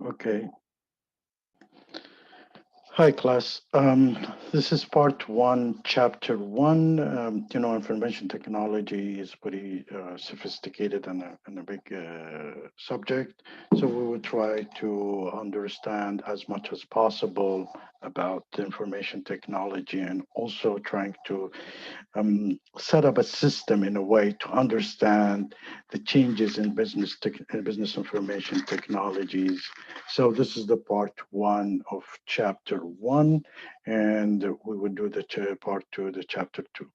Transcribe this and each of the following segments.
Okay. Hi, class. This is part one, chapter one. Information technology is pretty sophisticated and a big subject. So we will try to understand as much as possible about information technology and also trying to set up a system in a way to understand the changes in business information technologies. So this is the part one of chapter one, and we will do the part two, the chapter two,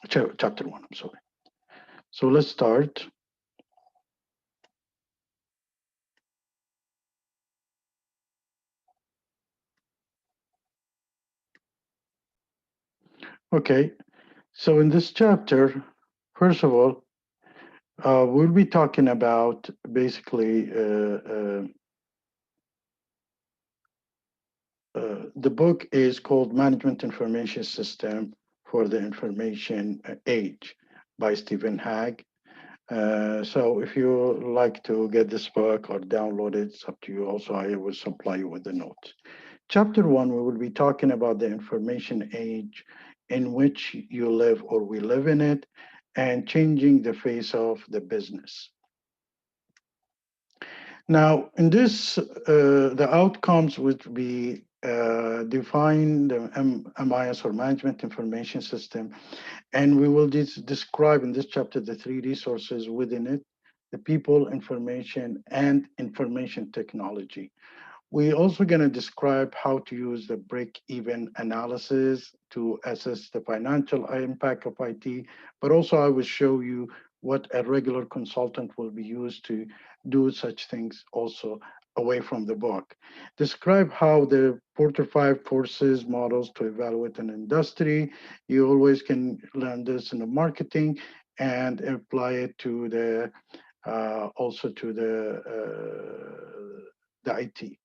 chapter one. I'm sorry. So let's start. Okay. So in this chapter, first of all, we'll be talking about basically the book is called Management Information System for the Information Age by Stephen Hagg. So if you like to get this book or download it, it's up to you. Also, I will supply you with the notes. Chapter one, we will be talking about the information age in which you live or we live in it and changing the face of the business. Now, in this, the outcomes would be define the MIS or Management Information System, and we will describe in this chapter the three resources within it: the people, information, and information technology. We're also going to describe how to use the break-even analysis to assess the financial impact of IT, but also I will show you what a regular consultant will be used to do such things also away from the book. Describe how the Porter 5 forces models to evaluate an industry. You always can learn this in the marketing and apply it to the also to the IT.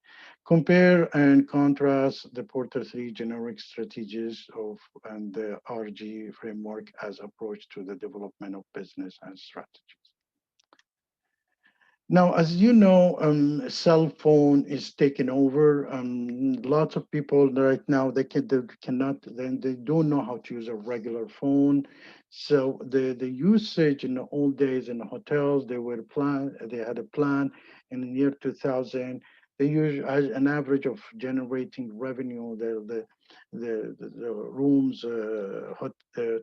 Compare and contrast the Porter 3 generic strategies of and the RG framework as approach to the development of business and strategies. Now, as you know, cell phone is taking over. Lots of people right now they cannot then they don't know how to use a regular phone. So the usage in the old days in the hotels they had a plan in the year 2000. They use as an average of generating revenue. The rooms,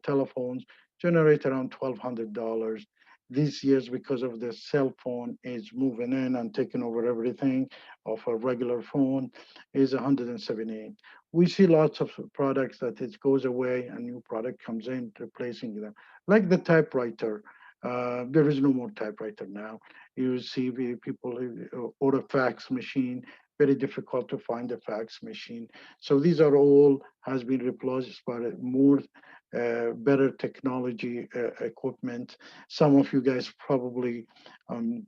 telephones generate around $1,200 these years because of the cell phone is moving in and taking over everything of a regular phone is 178. We see lots of products that it goes away, a new product comes in replacing them, like the typewriter. There is no more typewriter now. You see people or a fax machine, very difficult to find a fax machine. So these are all has been replaced by more better technology equipment. Some of you guys probably um,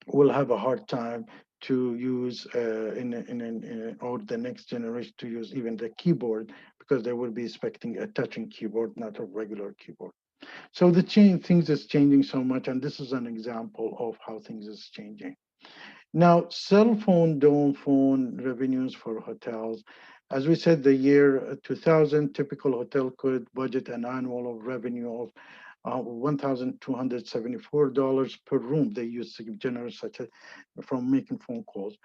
will have a hard time to use or the next generation to use even the keyboard because they will be expecting a touching keyboard, not a regular keyboard. So the things is changing so much, and this is an example of how things is changing. Now, cell phone, dome phone revenues for hotels. As we said, the year 2000, typical hotel could budget an annual of revenue of $1,274 per room. They used to generate such a from making phone calls.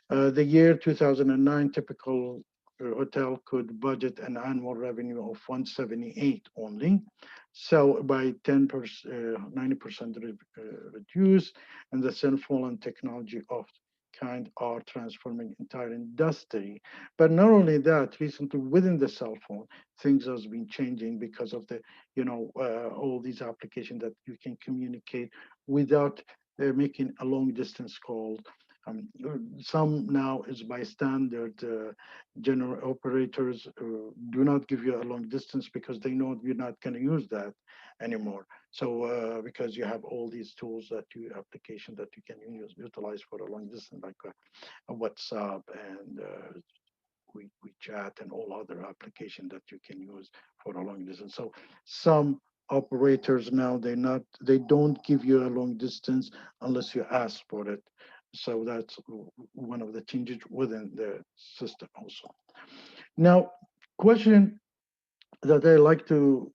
The year 2009, typical hotel could budget an annual revenue of 178 only. So by 10%, 90% reduced, and the cell phone and technology of kind are transforming entire industry. But not only that, recently within the cell phone, things has been changing because of the, all these applications that you can communicate without making a long distance call. Some now is by standard general operators do not give you a long distance because they know you're not going to use that anymore. So because you have all these tools that you application that you can utilize for a long distance, like a WhatsApp and WeChat and all other applications that you can use for a long distance. So some operators now they don't give you a long distance unless you ask for it. So that's one of the changes within the system also. Now, question that I like to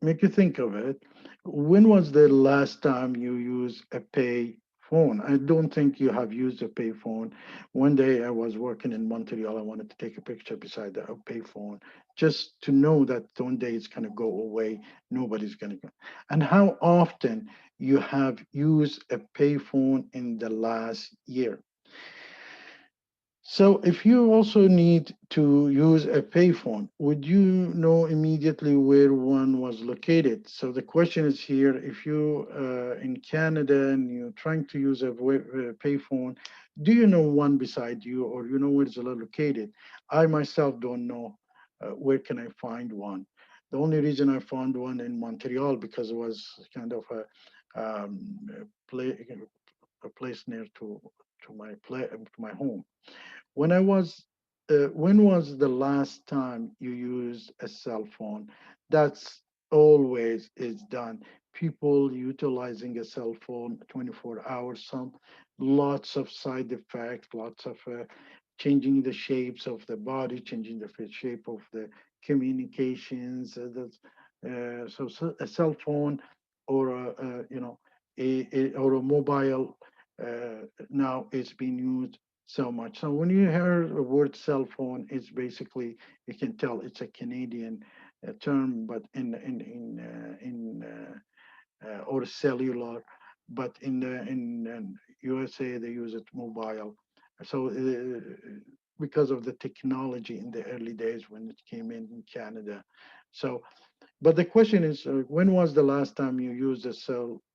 make you think of it. When was the last time you used a pay phone? I don't think you have used a pay phone. One day I was working in Montreal. I wanted to take a picture beside a pay phone just to know that one day it's going to go away. Nobody's going to go. And how often you have used a pay phone in the last year? So if you also need to use a payphone, would you know immediately where one was located? So the question is here, if you in Canada and you're trying to use a payphone, do you know one beside you or you know where it's located? I myself don't know where can I find one. The only reason I found one in Montreal because it was kind of a place near to my home. When was the last time you used a cell phone? That's always is done. People utilizing a cell phone 24 hours, some lots of side effects, lots of changing the shapes of the body, changing the shape of the communications. So a cell phone or or a mobile now is being used so much. So when you hear the word cell phone, it's basically you can tell it's a Canadian term, but or cellular, but in USA they use it mobile. So because of the technology in the early days when it came in Canada, so but the question is, when was the last time you used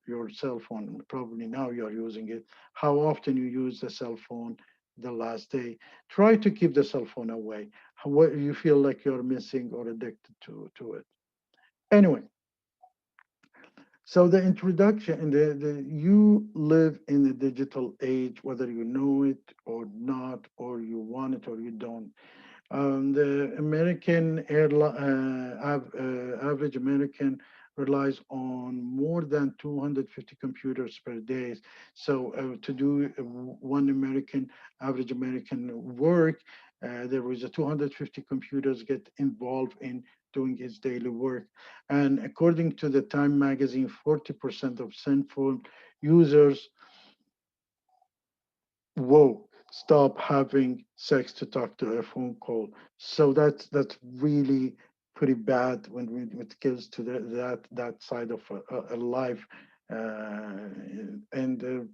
your cell phone? Probably now you're using it. How often you use the cell phone the last day? Try to keep the cell phone away. What you feel like you're missing or addicted to it. Anyway, so the introduction, you live in the digital age, whether you know it or not, or you want it or you don't. The average American relies on more than 250 computers per day. So to do one average American work, there was a 250 computers get involved in doing his daily work. And according to the Time magazine, 40% of cell phone users whoa, stop having sex to talk to a phone call. So that's really pretty bad when it gets to that side of a life. And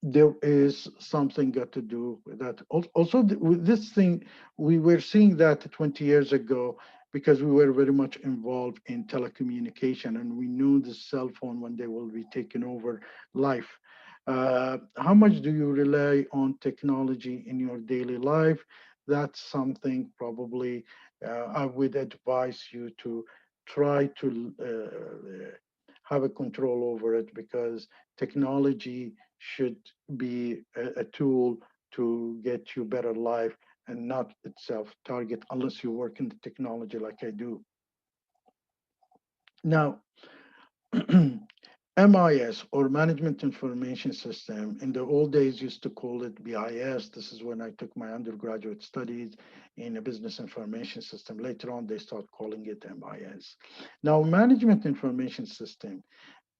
there is something got to do with that. Also, with this thing, we were seeing that 20 years ago because we were very much involved in telecommunication, and we knew the cell phone one day will be taking over life. How much do you rely on technology in your daily life? That's something probably I would advise you to try to have a control over it because technology should be a tool to get you better life and not itself target unless you work in the technology like I do. Now, MIS or Management Information System, in the old days used to call it BIS. This is when I took my undergraduate studies in a business information system. Later on, they start calling it MIS. Now, Management Information System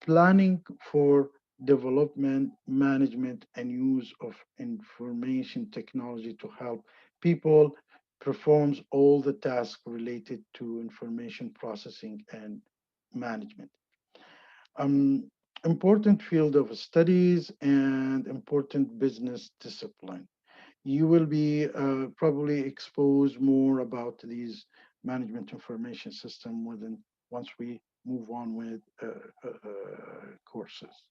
planning for development, management, and use of information technology to help people performs all the tasks related to information processing and management. Um, Important field of studies and important business discipline. You will be probably exposed more about these management information system within once we move on with courses.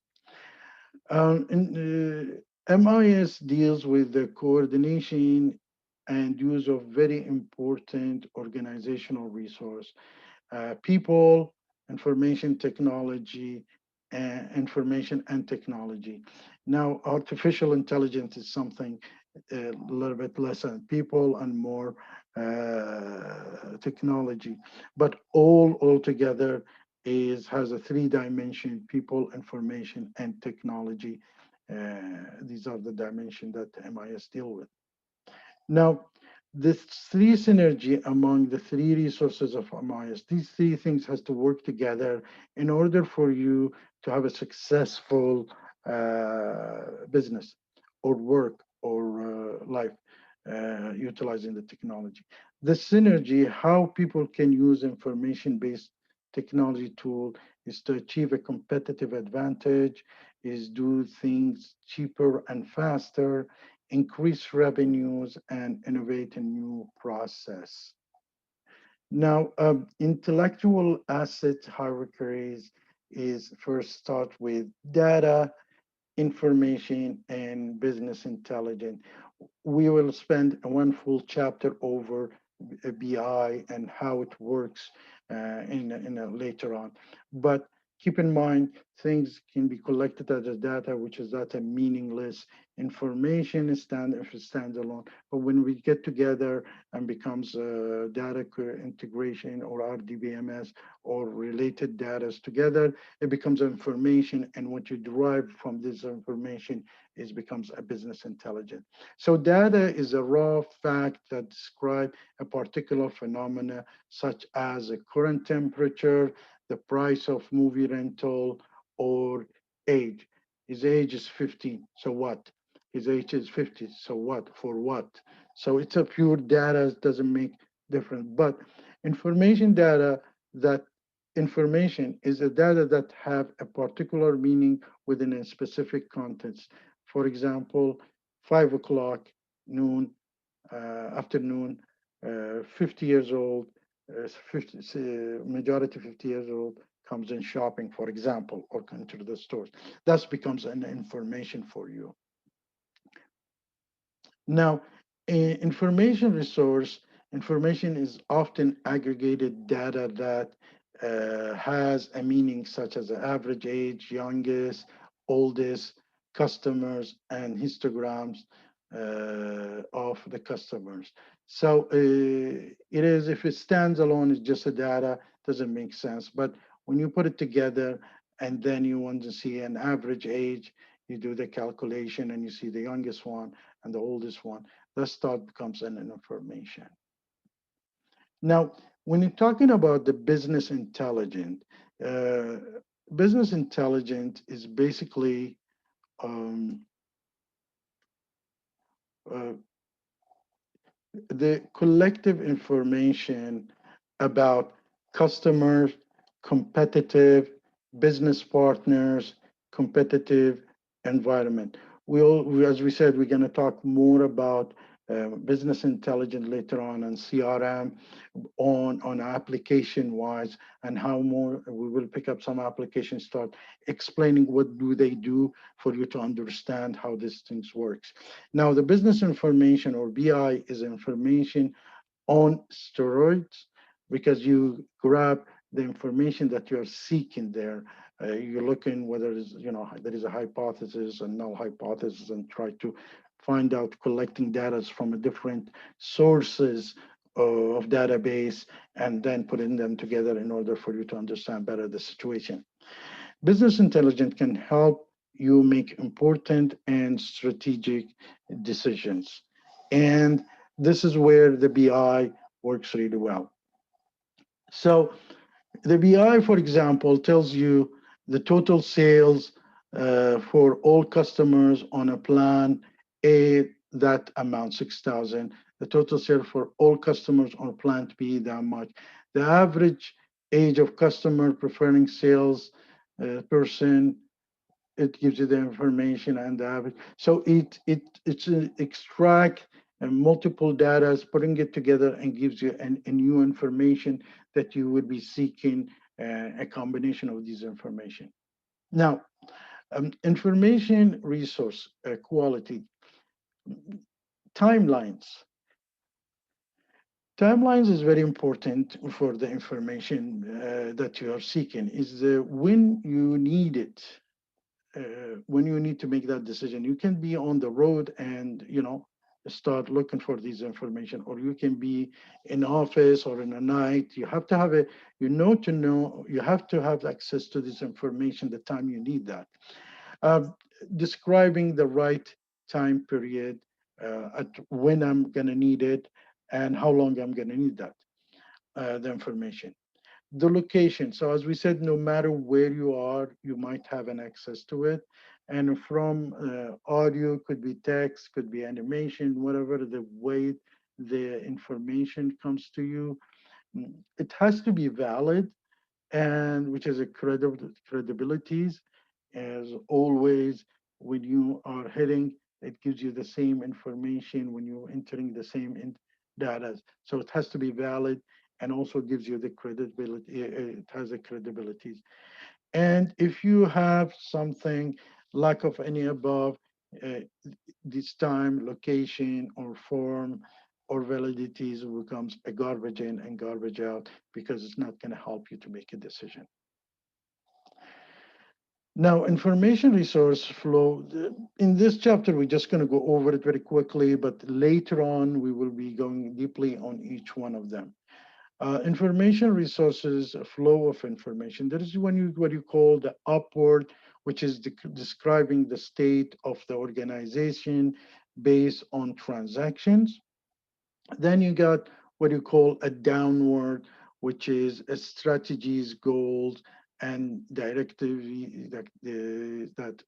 MIS deals with the coordination and use of very important organizational resource, people, information and technology. Now, artificial intelligence is something a little bit less on people and more technology, but all altogether is has a three dimension: people, information, and technology. These are the dimensions that MIS deal with. Now, this three synergy among the three resources of MIS, these three things has to work together in order for you to have a successful business or work or life utilizing the technology. The synergy, how people can use information-based technology tool is to achieve a competitive advantage, is do things cheaper and faster, increase revenues, and innovate in new process. Now, intellectual asset hierarchies is first start with data, information, and business intelligence. We will spend one full chapter over BI and how it works later on. But keep in mind, things can be collected as a data, which is data meaningless. Information is if it's standalone. But when we get together and becomes data integration or RDBMS or related data together, it becomes information. And what you derive from this information is becomes a business intelligence. So data is a raw fact that describe a particular phenomena such as a current temperature, the price of movie rental, or age. His age is 15, so what? His age is 50, so what? For what? So it's a pure data, it doesn't make difference. But information data, that information is a data that have a particular meaning within a specific context. For example, 5 o'clock, noon, afternoon, 50 years old, 50, majority 50 years old comes in shopping, for example, or come to the stores. That becomes an information for you. Now, information resource, information is often aggregated data that has a meaning such as the average age, youngest, oldest, customers, and histograms of the customers. So it is, if it stands alone, it's just a data, doesn't make sense. But when you put it together and then you want to see an average age, you do the calculation and you see the youngest one and the oldest one, that start becomes an information. Now, when you're talking about the uh, business intelligence is basically um, uh, the collective information about customers, competitive business partners, competitive environment. As we said, we're going to talk more about business intelligence later on and CRM on application wise and how more we will pick up some applications, start explaining what do they do for you to understand how these things works. Now, the business information or BI is information on steroids because you grab the information that you're seeking there. You're looking whether it's, there is a hypothesis and null hypothesis and try to find out collecting data from a different sources of database and then putting them together in order for you to understand better the situation. Business intelligence can help you make important and strategic decisions. And this is where the BI works really well. So the BI, for example, tells you the total sales for all customers on a plan A that amount 6,000. The total sale for all customers on plan B that much. The average age of customer preferring sales person, it gives you the information and the average. So it's extract multiple data, putting it together and gives you a new information that you would be seeking a combination of these information. Now, information resource quality, timelines. Timelines is very important for the information that you are seeking. Is when you need it, when you need to make that decision. You can be on the road and start looking for these information, or you can be in office or in a night. You have to have a you have to have access to this information the time you need that. describing the right time period at when I'm going to need it and how long I'm going to need that, the information. The location. So as we said, no matter where you are, you might have an access to it. And from audio, could be text, could be animation, whatever the way the information comes to you, it has to be valid, and which is a credibilities. As always, when you are hitting, it gives you the same information when you're entering the same data. So it has to be valid and also gives you the credibility. It has the credibilities. And if you have something lack of any above, uh, this time, location, or form, or validities becomes a garbage in and garbage out because it's not going to help you to make a decision. Now, information resource flow. In this chapter, we're just going to go over it very quickly, but later on, we will be going deeply on each one of them. Information resources, flow of information. There is what you call the upward, which is describing the state of the organization based on transactions. Then you got what you call a downward, which is a strategies, goals, and directive that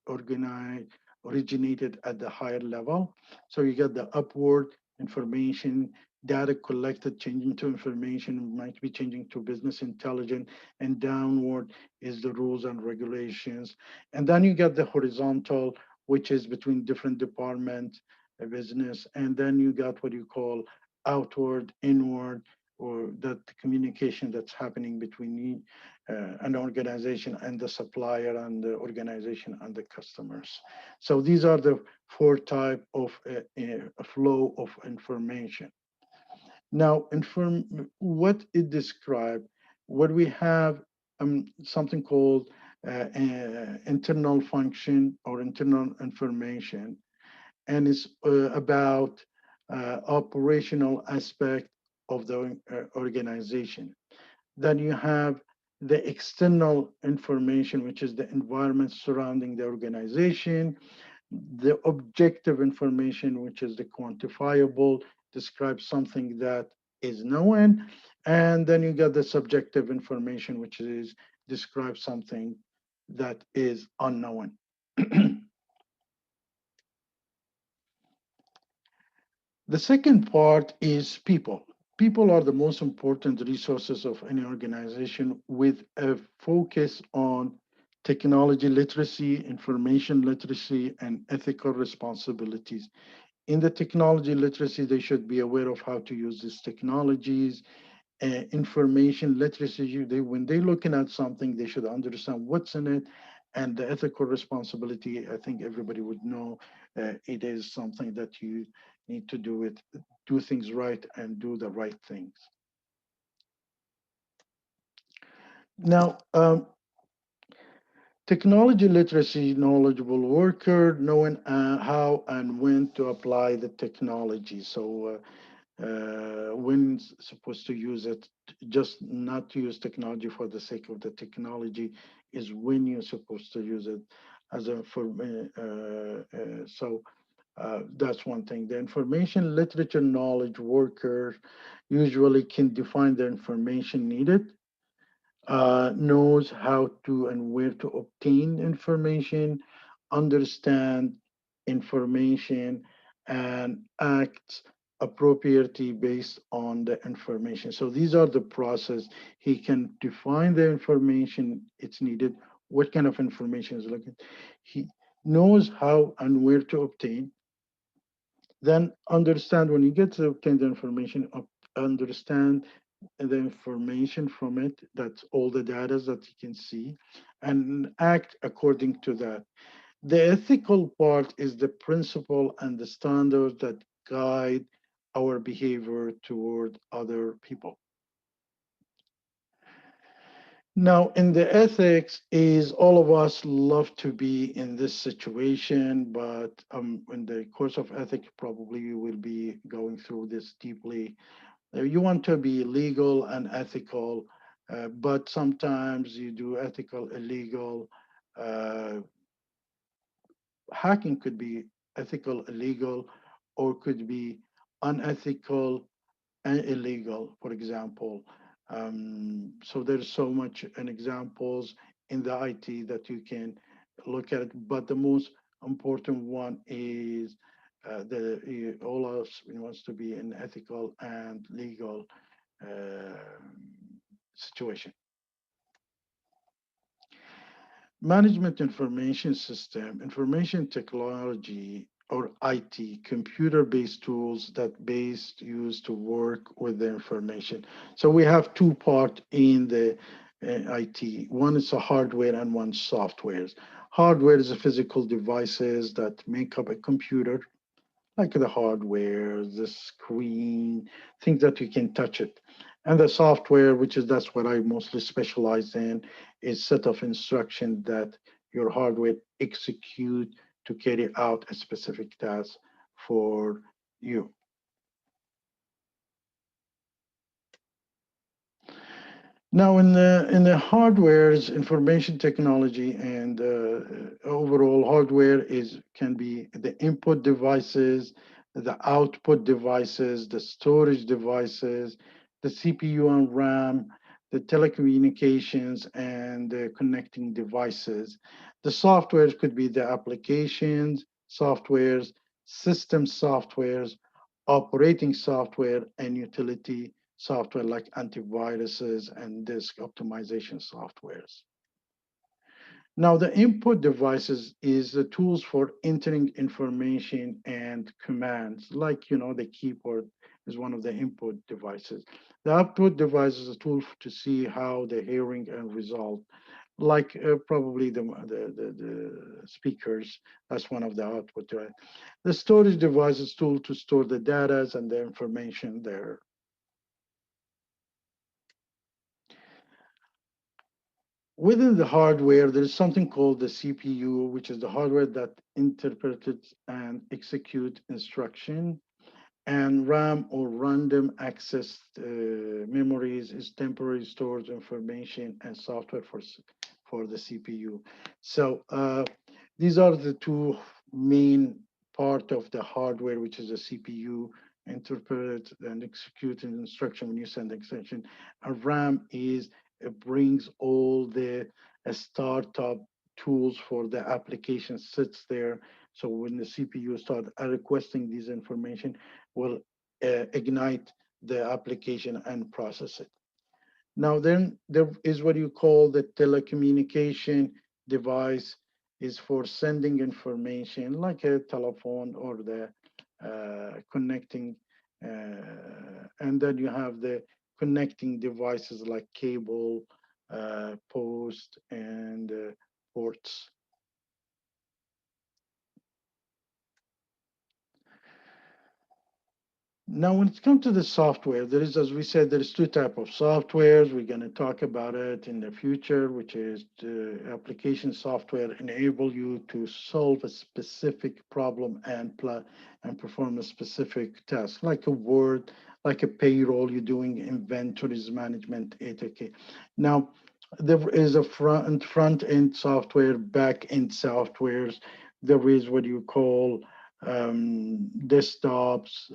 originated at the higher level. So you get the upward information, data collected, changing to information, might be changing to business intelligence, and downward is the rules and regulations. And then you get the horizontal, which is between different departments, a business, and then you got what you call outward, inward, or that communication that's happening between an organization and the supplier and the organization and the customers. So these are the four type of flow of information. Now, what it describe, what we have something called internal function or internal information, and it's about operational aspect of the organization. Then you have the external information, which is the environment surrounding the organization, the objective information, which is the quantifiable, describes something that is known, and then you get the subjective information, which is describes something that is unknown. The second part is people. People are the most important resources of any organization with a focus on technology literacy, information literacy, and ethical responsibilities. In the technology literacy, they should be aware of how to use these technologies. Information literacy, when they're looking at something, they should understand what's in it. And the ethical responsibility, I think everybody would know, it is something that you need to do things right and do the right things. Now, technology literacy, knowledgeable worker, knowing how and when to apply the technology. So when supposed to use it, just not to use technology for the sake of the technology is when you're supposed to use it as a for so that's one thing. The information literature knowledge worker usually can define the information needed, knows how to and where to obtain information, understand information, and act appropriately based on the information. So these are the process. He can define the information it's needed, what kind of information is looking. He knows how and where to obtain, then understand when you get to obtain the information, understand the information from it, that's all the data that you can see, and act according to that. The ethical part is the principle and the standards that guide our behavior toward other people. Now, in the ethics, is all of us love to be in this situation, but in the course of ethics, probably you will be going through this deeply. You want to be legal and ethical, but sometimes you do ethical, illegal, uh, hacking could be ethical, illegal, or could be unethical and illegal, for example. So there's so much and examples in the IT that you can look at it. But the most important one is all of us wants to be an ethical and legal uh, situation. Management information system, information technology, or IT, computer-based tools that based used to work with the information. So we have two part in the IT. One is the hardware and one softwares. Hardware is the physical devices that make up a computer, like the hardware, the screen, things that you can touch it. And the software, which is that's what I mostly specialize in, is set of instruction that your hardware execute to carry out a specific task for you. Now, in the hardware's information technology and overall hardware is can be the input devices, the output devices, the storage devices, the CPU and RAM, the telecommunications, and the connecting devices. The softwares could be the applications, softwares, system softwares, operating software, and utility software like antiviruses and disk optimization softwares. Now, the input devices is the tools for entering information and commands, like the keyboard is one of the input devices. The output device is a tool to see how the hearing and result, like probably the speakers. That's one of the output. The storage device is tool to store the data and the information there. Within the hardware, there is something called the CPU, which is the hardware that interprets and execute instruction. And RAM or random access memories is temporary storage information and software for the CPU. So these are the two main part of the hardware, which is the CPU, interpret and execute an instruction when you send the extension. And RAM is it brings all the startup tools for the application sits there. So when the CPU start requesting these information, will ignite the application and process it. Now, then there is what you call the telecommunication device is for sending information like a telephone or the connecting. And then you have the connecting devices like cable, post, and ports. Now, when it comes to the software, there is, as we said, there's two type of softwares. We're going to talk about it in the future, which is the application software enable you to solve a specific problem and perform a specific task, like a Word, like a payroll. You're doing inventories management, etc. Now, there is a front end software, back end softwares. There is what you call desktops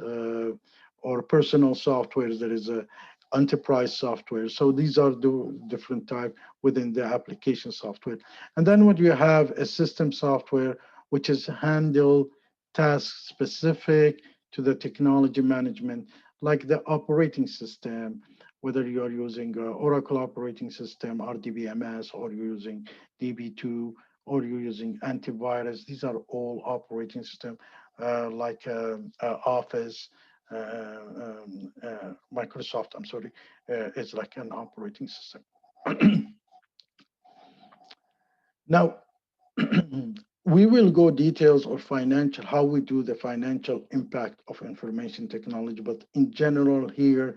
or personal softwares. There is a enterprise software. So these are the different type within the application software. And then what you have a system software, which is handle task specific to the technology management, like the operating system, whether you are using Oracle operating system, RDBMS, or you're using DB2, or you're using antivirus. These are all operating system like Office, Microsoft, I'm sorry, is like an operating system. Now, we will go details of financial, how we do the financial impact of information technology, but in general here,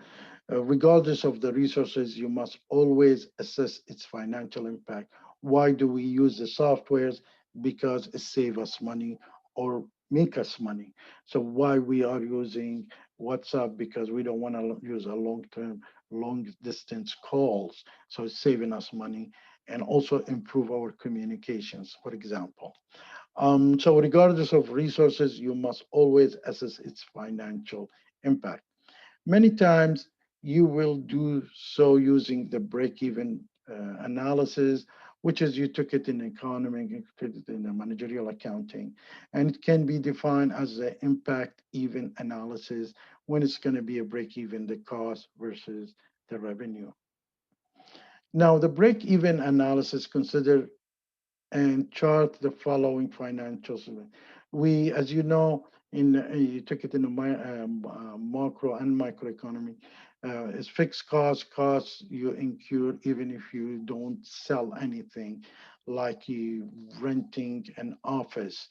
regardless of the resources, you must always assess its financial impact. Why do we use the softwares? Because it save us money or make us money. So why we are using WhatsApp? Because we don't want to use a long-term, long distance calls. So it's saving us money and also improve our communications, for example. So regardless of resources, you must always assess its financial impact. Many times you will do so using the break-even analysis, which is you took it in economic, you took it in a managerial accounting, and it can be defined as the impact even analysis when it's going to be a break-even, the cost versus the revenue. Now, the break-even analysis consider and chart the following financials. We, as you know, you took it in the macro and microeconomy, is fixed costs you incur even if you don't sell anything, like you renting an office,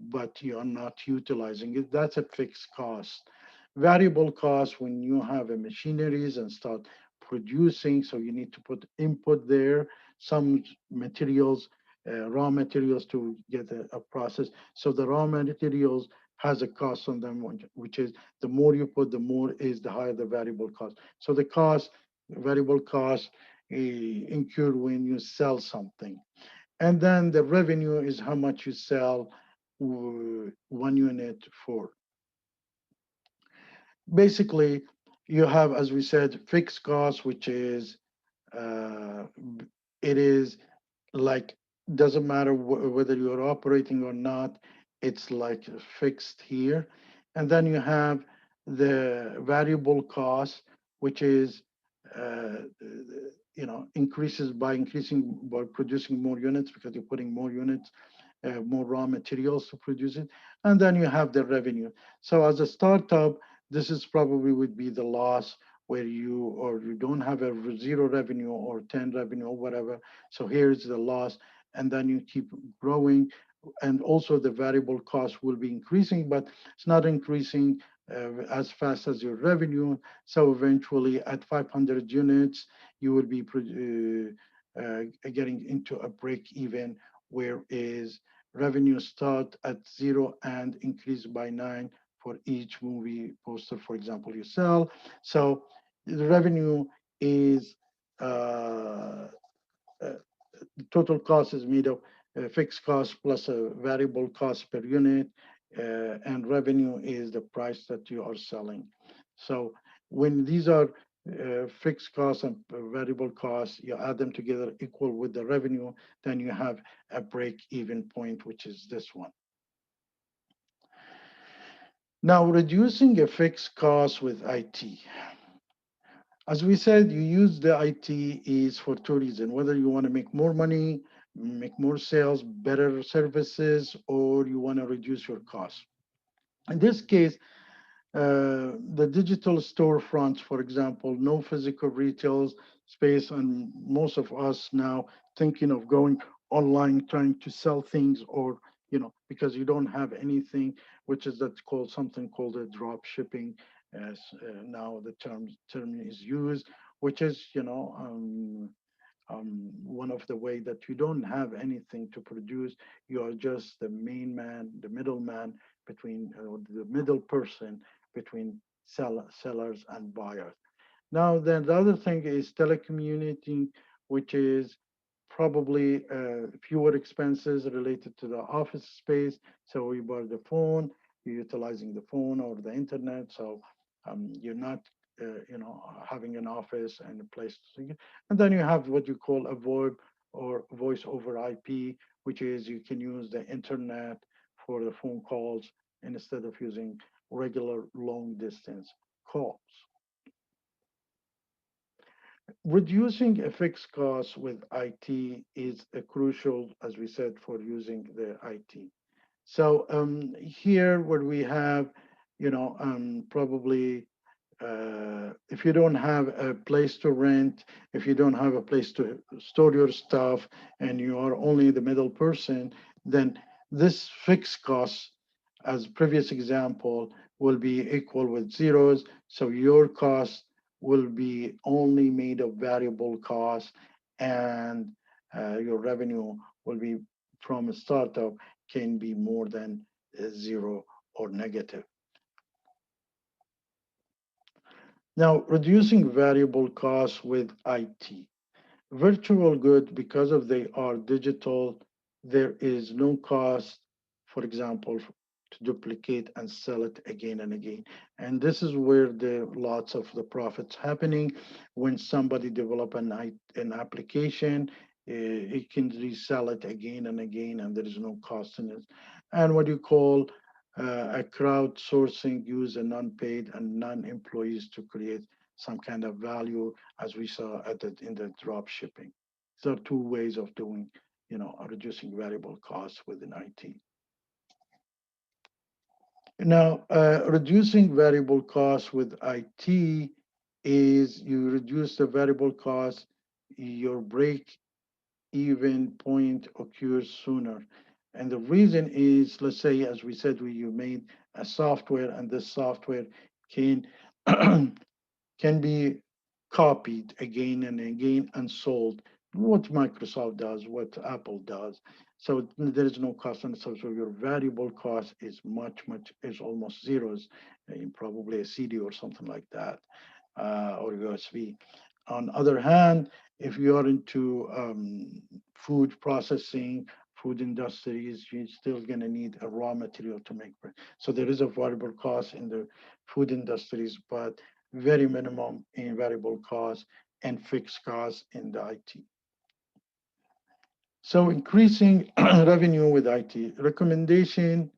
but you are not utilizing it. That's a fixed cost. Variable cost when you have a machineries and start producing, so you need to put input there, some materials, raw materials to get a process. So the raw materials has a cost on them, which is the more you put, the more is the higher the variable cost. So the cost, variable cost, incurred when you sell something. And then the revenue is how much you sell one unit for. Basically, you have, as we said, fixed cost, which is uh, it is like doesn't matter whether you're operating or not, it's like fixed here. And then you have the variable cost, which is increases by increasing by producing more units because you're putting more units, more raw materials to produce it. And then you have the revenue. So as a startup, this is probably would be the loss where you don't have a zero revenue or 10 revenue or whatever. So here's the loss, and then you keep growing, and also the variable cost will be increasing, but it's not increasing as fast as your revenue. So eventually, at 500 units, you will be getting into a break even, where is revenue start at zero and increase by nine for each movie poster, for example, you sell. So the revenue is uh, uh, the total cost is made of fixed cost plus a variable cost per unit, and revenue is the price that you are selling. So when these are fixed costs and variable costs, you add them together equal with the revenue, then you have a break-even point, which is this one. Now, reducing a fixed cost with IT. As we said, you use the IT is for two reasons, whether you want to make more money, make more sales, better services, or you want to reduce your costs. In this case, the digital storefronts, for example, no physical retail space, and most of us now thinking of going online, trying to sell things, or because you don't have anything, which is that's called something called a drop shipping, as now the term is used, which is one of the way that you don't have anything to produce. You are just the main man, the middleman between the middle person between sellers and buyers. Now, then the other thing is telecommuting, which is probably fewer expenses related to the office space. So you buy the phone, you're utilizing the phone or the internet. So you're not, having an office and a place to see it. And then you have what you call a VoIP or voice over IP, which is you can use the internet for the phone calls instead of using regular long distance calls. Reducing a fixed cost with IT is a crucial, as we said, for using the IT. So here, where we have, probably if you don't have a place to rent, if you don't have a place to store your stuff, and you are only the middle person, then this fixed cost, as previous example, will be equal with zeros. So your cost will be only made of variable cost, and your revenue will be from a startup can be more than zero or negative. Now, reducing variable costs with IT. Virtual good, because of they are digital, there is no cost for example, to duplicate and sell it again and again. And this is where the lots of the profits happening. When somebody develop an application, it can resell it again and again, and there is no cost in it. And what you call a crowdsourcing, use a non-paid and non-employees to create some kind of value, as we saw in the drop shipping. So two ways of doing, reducing variable costs within IT. Now, reducing variable costs with IT is you reduce the variable cost, your break even point occurs sooner. And the reason is, let's say, as we said, you made a software, and this software can can be copied again and again and sold. What Microsoft does, what Apple does. So there is no cost on it. So your variable cost is is almost zeros, in probably a CD or something like that, or USB. On other hand, if you are into food processing, food industries, you're still going to need a raw material to make bread. So there is a variable cost in the food industries, but very minimum in variable cost and fixed costs in the IT. So increasing revenue with IT. Recommendation: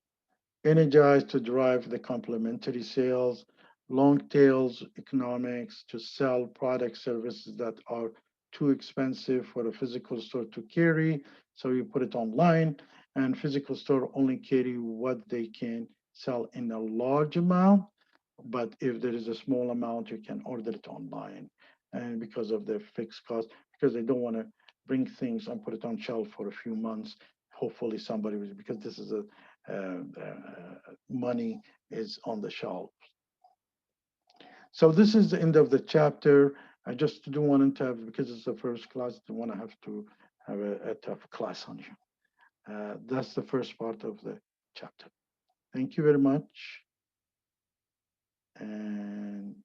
energize to drive the complementary sales, long tails economics to sell product services that are too expensive for a physical store to carry. So you put it online, and physical store only carry what they can sell in a large amount. But if there is a small amount, you can order it online. And because of the fixed cost, because they don't want to bring things and put it on shelf for a few months. Hopefully somebody will, because this is a money is on the shelf. So this is the end of the chapter. I just don't want to have, because it's the first class, don't want to have to have a tough class on you. That's the first part of the chapter. Thank you very much. And